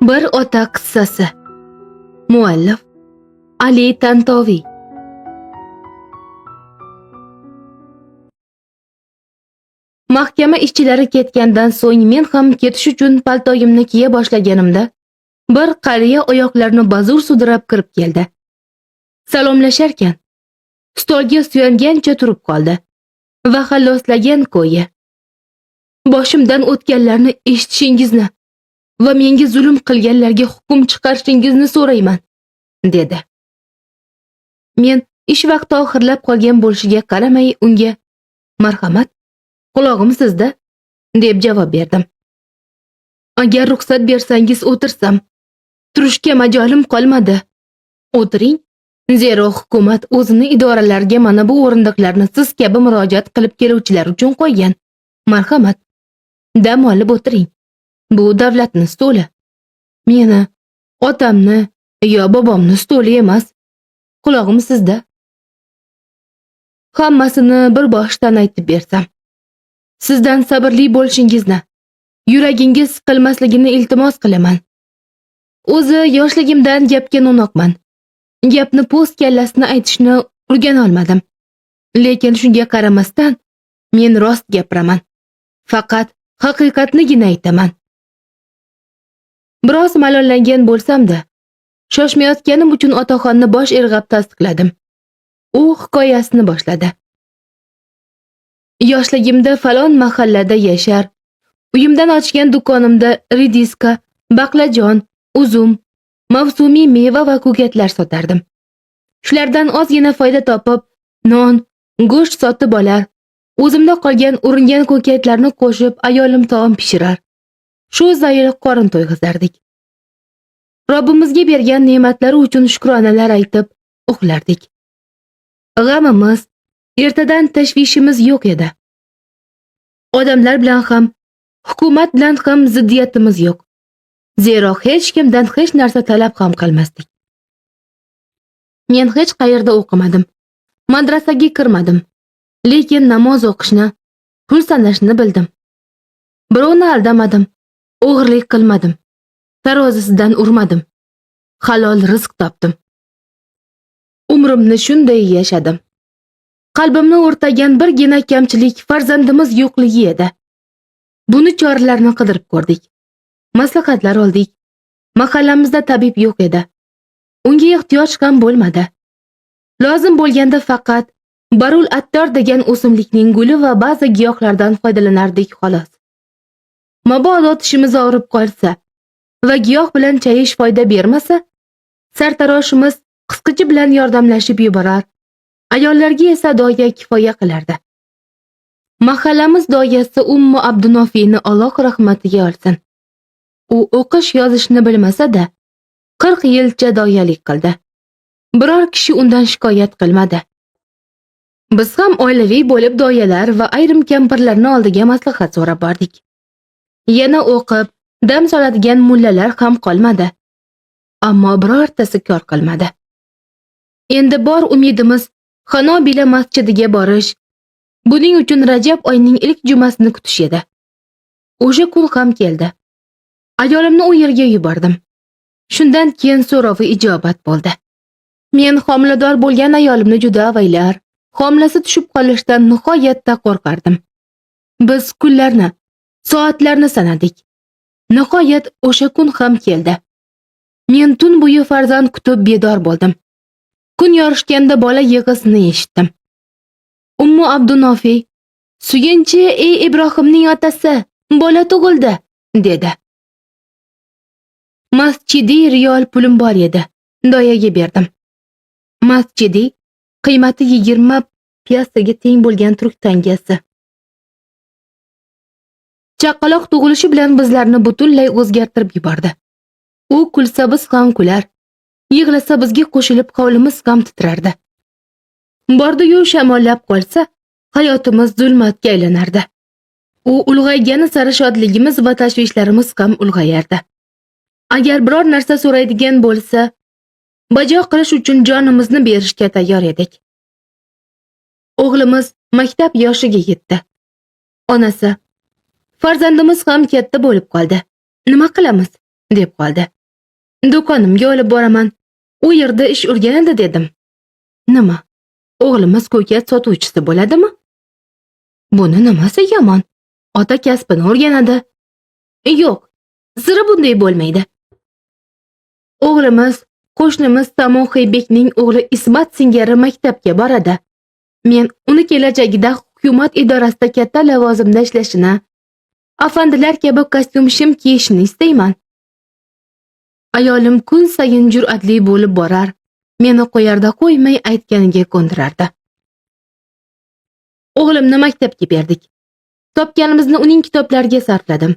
Bir ota qissasi. Muallif Ali Tantoviy. Mahkama ishchilari ketgandan so'ng men ham ketish uchun paltoyimni kiya boshlaganimda bir qariya oyoqlarini bazur sudrab kirib keldi. Salomlasharkan stolga suyangancha turib qoldi va xalloslagan ko'yi: "Boshimdan o'tganlarni eshitishingizni va menga zulm qilganlarga hukm chiqarishingizni so'rayman", dedi. Men ish vaqti oxirlab qolgan bo'lishiga qaramay unga "Marhamat, qulog'im sizda", deb javob berdim. "Agar ruxsat bersangiz o'tirsam, turishga majolim qolmadi". "O'tiring, zero hukumat o'zini idoralarga mana bu o'rindiqlarni siz kabi murojaat qilib keluvchilar uchun qo'ygan. Marhamat, dam olib o'tiring. Bu davlatning stoli. Meni, otamni yo bobomni stoli emas. Qulog'im sizda". Hammasini bir boshdan aytib bersam, sizdan sabrli bo'lishingizni, yuragingiz siqilmasligini iltimos qilaman. O'zi yoshligimdan gapga no'noqman. Gapni po'st kallasini aytishni o'rgana olmadim. Lekin shunga qaramasdan men rost gapiraman. Faqat haqiqatnigina aytaman. Biroz malollangan bo'lsam-da, shoshmayotganim uchun otaxonni bosh irg'ab tasdiqladim. U hikoyasini boshladi. Yoshligimda falon mahallada yashar, uyimdan ochgan do'konimda rediska, baqlajon, uzum, mavsumiy meva va ko'katlar sotardim. Shulardan ozgina foyda topib, non, go'sht sotib olar, o'zimda qolgan uringan ko'katlarni qo'shib ayolim taom pishirar. Shu zayil qorin to'yg'izardik. Robbimizga bergan ne'matlari uchun shukronalar aytib uxlardik. G'amimiz, ertadan tashvishimiz yo'q edi. Odamlar bilan ham, hukumat bilan ham ziddiyatimiz yo'q. Zero hech kimdan hech narsa talab ham qilmasdik. Men hech qayerda o'qimadim. Madrasaga kirmadim. Lekin namoz o'qishni, pul sanashni bildim. Birovni aldamadim, o'g'irlik qilmadim. Tarozisidan urmadim. Halol rizq topdim. Umrimni shunday yashadim. Qalbimni o'rtagan birgina kamchilik farzandimiz yo'qligi edi. Buni choralarni qidirib ko'rdik. Maslahatlar oldik. Mahallamizda tabib yo'q edi. Unga ehtiyoj ham bo'lmadi. Lozim bo'lganda faqat barul attor degan o'simlikning guli va ba'zi giyohlardan foydalanardik xolos. Mabodo tishimiz og'rib qolsa va giyoh bilan chayish foyda bermasa, sartaroshimiz qisqichi bilan yordamlashib yuborar. Ayollarga esa doya kifoya qilardi. Mahallamiz doyasi Ummu Abdunofiyni Alloh rahmatiga olsin. U o'qish yozishni bilmasa-da, 40 yilcha doyalik qildi. Biror kishi undan shikoyat qilmadi. Biz ham oilaviy bo'lib doyalar va ayrim kampirlarni oldiga maslahat so'rab bordik. Yana o'qib, dam soladigan mullalar ham qolmadi. Ammo birortasi kor qilmadi. Endi bor umidimiz Xanobila masjidiga borish. Buning uchun Rajab oyining ilk jumasini kutish edi. O'sha kun ham keldi. Ayolimni u yerga yubordim. Shundan keyin so'rovi ijobat bo'ldi. Men homilador bo'lgan ayolimni juda avaylar, homilasi tushib qolishdan nihoyatda qo'rqardim. Biz kunlarni, soatlarni sanadik. Nihoyat o'sha kun ham keldi. Men tun bo'yi farzand kutib bedor bo'ldim. Kun yorishganda bola yig'isini eshitdim. Ummu Abdunofiy: "Suyunchi, ey Ibrohimning otasi, bola tug'ildi", dedi. Masjidiy riyol pulim bor edi. Doyaga berdim. Masjidiy qiymati 20 piyasaga teng bo'lgan turk tangasi. Chaqaloq tug'ilishi bilan bizlarni butunlay o'zgartirib yubordi. U kulsa biz ham kular, yig'lasa bizga qo'shilib hovlimiz ham titrardi. Bordi-yu shamollab qolsa, hayotimiz zulmatga aylanardi. U ulg'aygani sari shodligimiz va tashvishlarimiz ham ulg'ayardi. Agar biror narsa so'raydigan bo'lsa, bajo qilish uchun jonimizni berishga tayyor edik. O'g'limiz maktab yoshiga yetdi. Onasi: "Farzandimiz ham katta bo'lib qoldi. Nima qilamiz?" deb qoldi. Do'konimga olib boraman. U yerda ish o'rganadi dedim. Nima? O'g'limiz ko'kat sotuvchisi bo'ladimi? Buni nimasi yomon? Ota kasbini o'rganadi. Yo'q, sira bunday bo'lmaydi. O'g'limiz qo'shnimiz Samohiybekning o'g'li Ismat singari maktabga boradi. Men uni kelajagida hukumat idorasida katta lavozimda ishlashini, afandilar kabi kostyum shim kiyishini istayman. Ayolim kun sayin jur'atli bo'lib borar, meni qo'yarda qo'ymay aytganiga ko'ndirardi. O'g'limni maktabga berdik. Topganimizni uning kitoblariga sarfladim.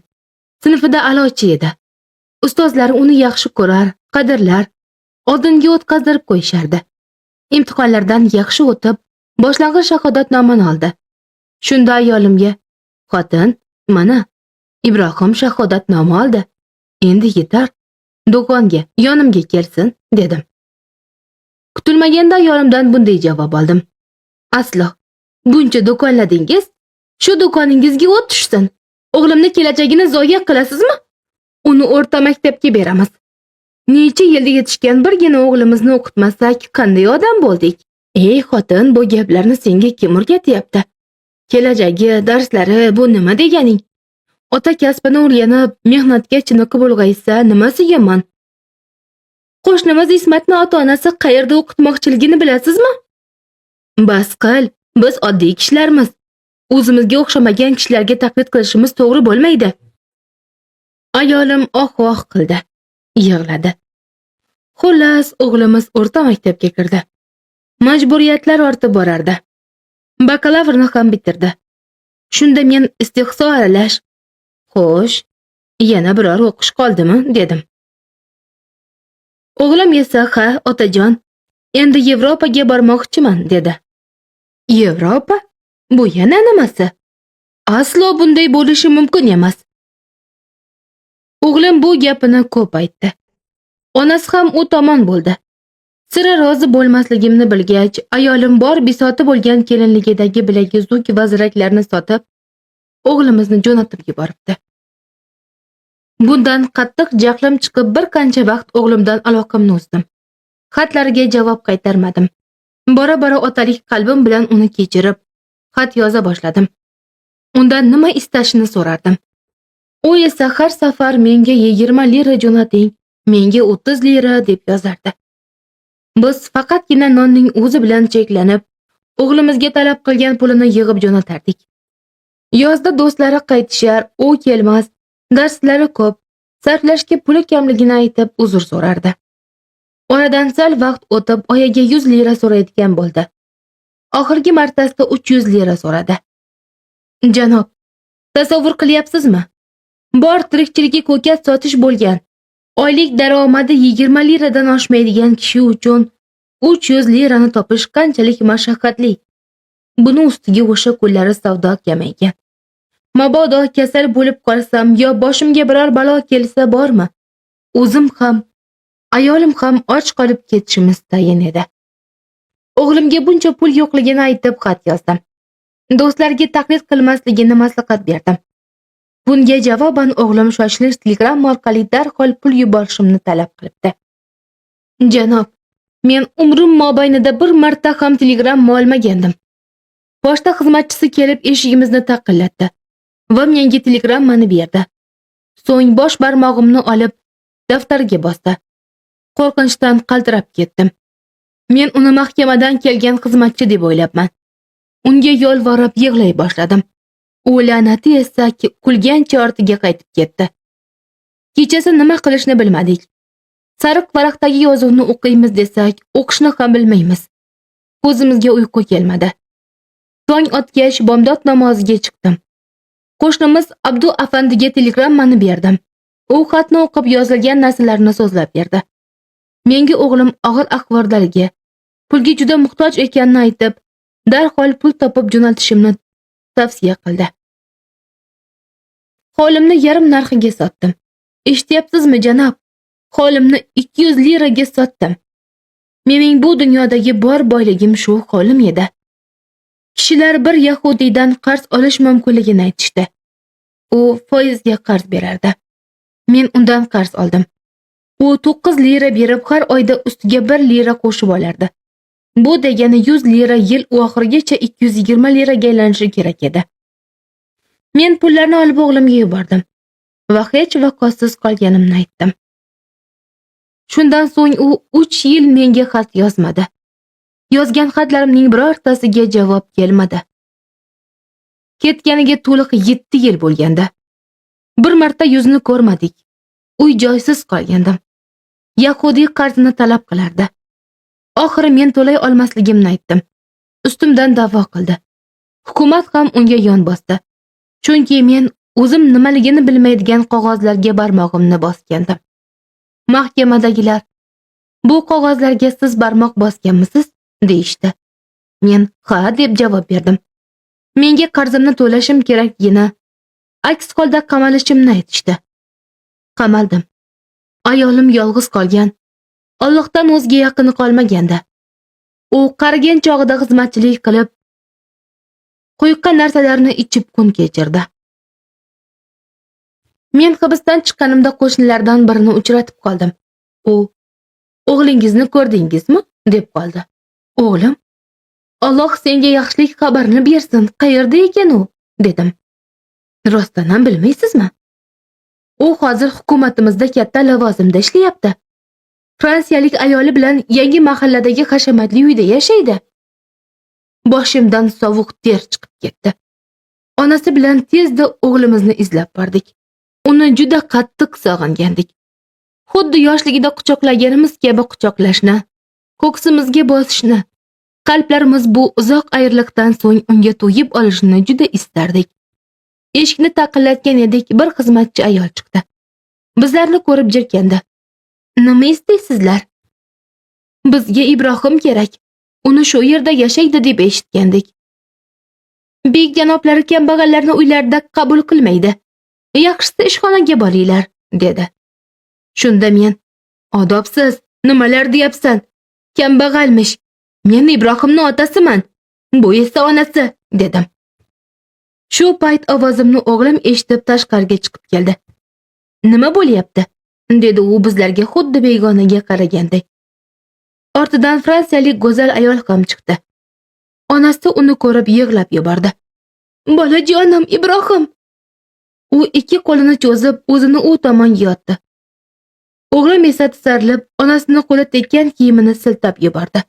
Sinfida a'lochi edi. Ustozlari uni yaxshi ko'rar, qadrlar, oldinga o'tkazdirib qo'yishardi. Imtihonlardan yaxshi o'tib, boshlang'ich shahodatnomani oldi. Shunda ayolimga, "Xotin, mana, Ibrohim shahodatnoma oldi. Endi yetar. Do'konga, yonimga kelsin", dedim. Kutilmaganda ayolimdan bunday javob oldim. "Aslo. Buncha do'konladingiz, shu do'koningizga o't tushsin. O'g'limni kelajagini zoya qilasizmi? Uni o'rta maktabga beramiz. Necha yilda yetishgan birgina o'g'limizni o'qitmasak, qanday odam bo'ldik? Ey xotin, bu gaplarni senga kim o'rgatyapti? Kelajagi, darslari bu nima deganing? Ota kasbini o'rganib, mehnatga chiniqib ulg'aysa, nimasi yomon? Qo'shnimiz Ismatni ota-onasi qayerda o'qitmoqchiligini bilasizmi? Bas qil, biz oddiy kishilarmiz. O'zimizga o'xshamagan kishilarga taqlid qilishimiz to'g'ri bo'lmaydi." Ayolim oh-voh qildi, yig'ladi. Xullas, o'g'limiz o'rta maktabga kirdi. Majburiyatlar ortib borardi. Bakalavrni ham bitirdi. Shunda men istehzo aralash, "Xo'sh, yana biror o'qish qoldimi?" dedim. O'g'lim esa, "Ha, otajon, endi Yevropaga bormoqchiman", dedi. Yevropa? Bu yana nimasi? Aslo bunday bo'lishi mumkin emas. O'g'lim bu gapini ko'p aytdi. Onasi ham u tomon bo'ldi. Sira rozi bo'lmasligimni bilgach, ayolim bor bisoti bo'lgan kelinligidagi bilaguzuk va ziraklarni sotib, o'g'limizni jo'natib yuboribdi. Bundan qattiq jahlim chiqib bir qancha vaqt o'g'limdan aloqamni uzdim. Xatlariga javob qaytarmadim. Bora-bora otalik qalbim bilan uni kechirib, xat yoza boshladim. Undan nima istashini so'rardim. U esa har safar menga 20 lira jo'nating, menga 30 lira deb yozardi. Biz faqatgina nonning o'zi bilan cheklanib, o'g'limizga talab qilgan pulini yig'ib jo'natardik. Yozda do'stlari qaytishar, u kelmas, darslari ko'p, sarflashga puli kamligini aytib uzr so'rardi. Oradan sal vaqt o'tib, oyiga 100 lira so'raydigan bo'ldi. Oxirgi martasida 300 lira so'radi. Janob, tasavvur qilyapsizmi? Bor tirikchiligi ko'kat sotish bo'lgan. Oylik daromadi 20 liradan oshmaydigan kishi uchun 300 lirani topish qanchalik mashaqqatli. Buni ustiga o'sha kunlari savdo kamaygan. Mabodo kasal bo'lib qolsam yo boshimga biror balo kelsa bormi? O'zim ham, ayolim ham och qolib ketishimiz tayin edi. O'g'limga buncha pul yo'qligini aytib xat yozdim. Do'stlarga taqlid qilmasligini maslahat berdim. Bunga javoban o'g'lim shoshilinch telegram orqali darhol pul yuborishimni talab qilibdi. Janob, men umrim mobaynida bir marta ham telegram olmagandim. Pochta xizmatchisi kelib eshigimizni taqillatdi va menga telegrammani berdi. So'ng bosh barmog'imni olib daftarga bosdi. Qo'rqinchdan qaltirab ketdim. Men uni mahkamadan kelgan xizmatchi deb o'ylabman. Unga yolvorib yig'lay boshladim. U la'nati esa kulgancha ortiga qaytib ketdi. Kechasi nima qilishni bilmadik. Sariq varaqdagi yozuvni o'qiymiz desak, o'qishni ham bilmaymiz. Ko'zimizga uyqu kelmadi. Tong otgach bomdod namoziga chiqdim. Qo'shnimiz Abdu afandiga telegrammani berdim. U xatni o'qib yozilgan narsalarni so'zlab berdi. Menga o'g'lim og'ir ahvoldaligi, pulga juda muhtoj ekanini aytib, darhol pul topib jo'natishimni tavsiya qildi. Holimni yarim narxiga sotdim. Eshityapsizmi janob? Holimni 200 liraga sotdim. Mening bu dunyodagi bor boyligim shu holim edi. Kishilar bir yahudiydan qarz olish mumkinligini aytishdi. U foizga qarz berardi. Men undan qarz oldim. U 9 lira berib har oyda ustiga 1 lira qo'shib olardi. Bu degani 100 lira yil oxirigacha 220 liraga aylanishi kerak edi. Men pullarni olib o'g'limga yubordim va hech vaqosiz qolganimni aytdim. Shundan so'ng u 3 yil menga xat yozmadi. Yozgan xatlarimning birortasiga javob kelmadi. Ketganiga to'liq 7 yil bo'lganda. Bir marta yuzini ko'rmadik. Uy-joysiz qolgandim. Yahudiy qarzini talab qilardi. Oxiri men to'lay olmasligimni aytdim. Ustimdan da'vo qildi. Hukumat ham unga yon bosdi. Chunki men o'zim nimaligini bilmaydigan qog'ozlarga barmog'imni bosgandim. Mahkamadagilar, bu qog'ozlarga siz barmoq bosganmisiz? Deyishdi. Men ha deb javob berdim. Menga qarzimni to'lashim kerakligini, aks holda qamalishimni aytishdi. Qamaldim. Ayolim yolg'iz qolgan. Allohdan o'zga yaqini qolmaganda. U qarigan chog'ida xizmatchilik qilib, quyuqqa narsalarni ichib kun kechirdi. Men hibsdan chiqqanimda qo'shnilardan birini uchratib qoldim. U, "O'g'lingizni ko'rdingizmi?" deb qoldi. "O'g'lim? Alloh senga yaxshilik xabarini bersin. Qayerda ekan u?" dedim. "Rostdan ham bilmaysizmi? U hozir hukumatimizda katta lavozimda ishlayapti. Fransiyalik ayoli bilan yangi mahalladagi hashamatli uyda yashaydi." Boshimdan sovuq ter chiqib ketdi. Onasi bilan tezda o'g'limizni izlab bordik. Uni juda qattiq sog'ingandik. Xuddi yoshligida quchoqlaganimiz kabi quchoqlashni, ko'ksimizga bosishni, qalblarimiz bu uzoq ayriliqdan so'ng unga to'yib olishni juda istardik. Eshikni taqillatgan edik, bir xizmatchi ayol chiqdi. Bizlarni ko'rib jirkandi. "Nima istaysizlar?" "Bizga Ibrohim kerak. Uni shu yerda yashaydi deb eshitgandik. Bek janoblari kambag'allarni uylarida qabul qilmaydi. Yaxshisi ishxonaga boringlar", dedi. Shunda men, "Odobsiz, nimalar deyapsan? Kambag'almish. Men Ibrohimning otasiman. Bu esa onasi", dedim. Shu payt ovozimni o'g'lim eshitib tashqariga chiqib keldi. "Nima bo'lyapti?" dedi u bizlarga xuddi begonaga qaragandek. Ortidan fransiyalik go'zal ayol ham chiqdi. Onasi uni ko'rib yig'lab yubordi. "Bolajonim Ibrohim!" U ikki qo'lini cho'zib o'zini u tomon yotdi. O'g'lim esa tisarilib, onasining qo'li tekkan kiyimini siltab yubordi.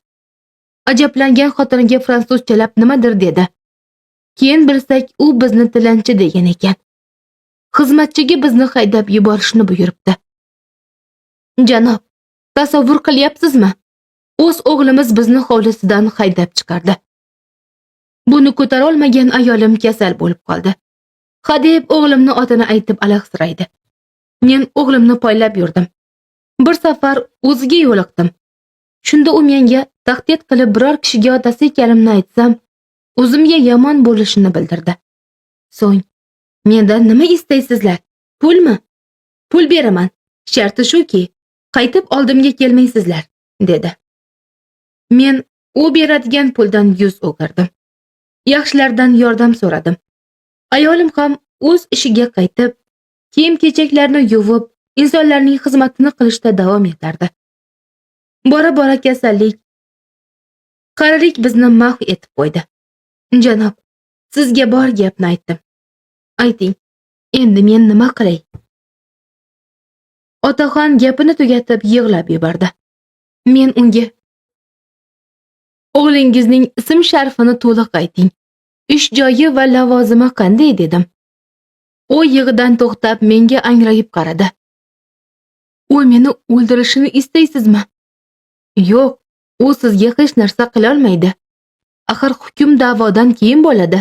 Ajablangan xotiniga fransuzchalab nimadir dedi. Keyin bilsak, u bizni tilanchi degan ekan. Xizmatchiga bizni haydab yuborishni buyuribdi. "Janob, tasavvur qilyapsizmi? O'z o'g'limiz bizni hovlisidan haydab chiqardi. Buni ko'tara olmagan ayolim kasal bo'lib qoldi. Hadeb o'g'limni otini aytib alahsiraydi. Men o'g'limni poylab yurdim. Bir safar o'ziga yo'liqdim. Shunda u menga tahdid qilib biror kishiga otasi ekanimni aytsam, o'zimga yomon bo'lishini bildirdi. So'ng, "Mendan nima istaysizlar? Pulmi? Pul beraman. Sharti shuki, qaytib oldimga kelmaysizlar", dedi. Men u beradigan puldan yuz o'girdim. Yaxshilardan yordam so'radim. Ayolim ham o'z ishiga qaytib, kiyim-kechaklarni yuvib, insonlarning xizmatini qilishda davom etardi. Bora-bora kasallik, qarilik bizni mahv etib qo'ydi. "Janob, sizga bor gapni aytdim. Ayting, endi men nima qilay?" Otaxon gapini tugatib yig'lab yubordi. Men unga, "O'g'lingizning ism-sharifini to'liq ayting. Ish joyi va lavozimi qanday?" dedim. U yig'idan to'xtab menga angrayib qaradi. "U meni o'ldirishini istaysizmi?" "Yo'q, u sizga hech narsa qila olmaydi. Axir hukm da'vodan keyin bo'ladi.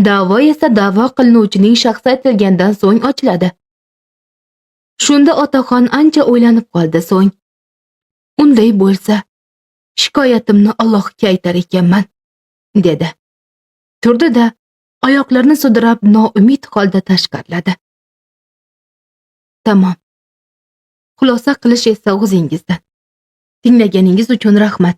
Da'vo esa da'vo qilinuvchining shaxsi aytilgandan so'ng ochiladi." Shunda otaxon ancha o'ylanib qoldi. So'ng, "Unday bo'lsa, shikoyatimni Allohga aytar ekanman", dedi. Turdi-da, oyoqlarini sudrab noumid holda tashqariladi. Tamom. Xulosa qilish esa o'zingizdan. Tinglaganingiz uchun rahmat.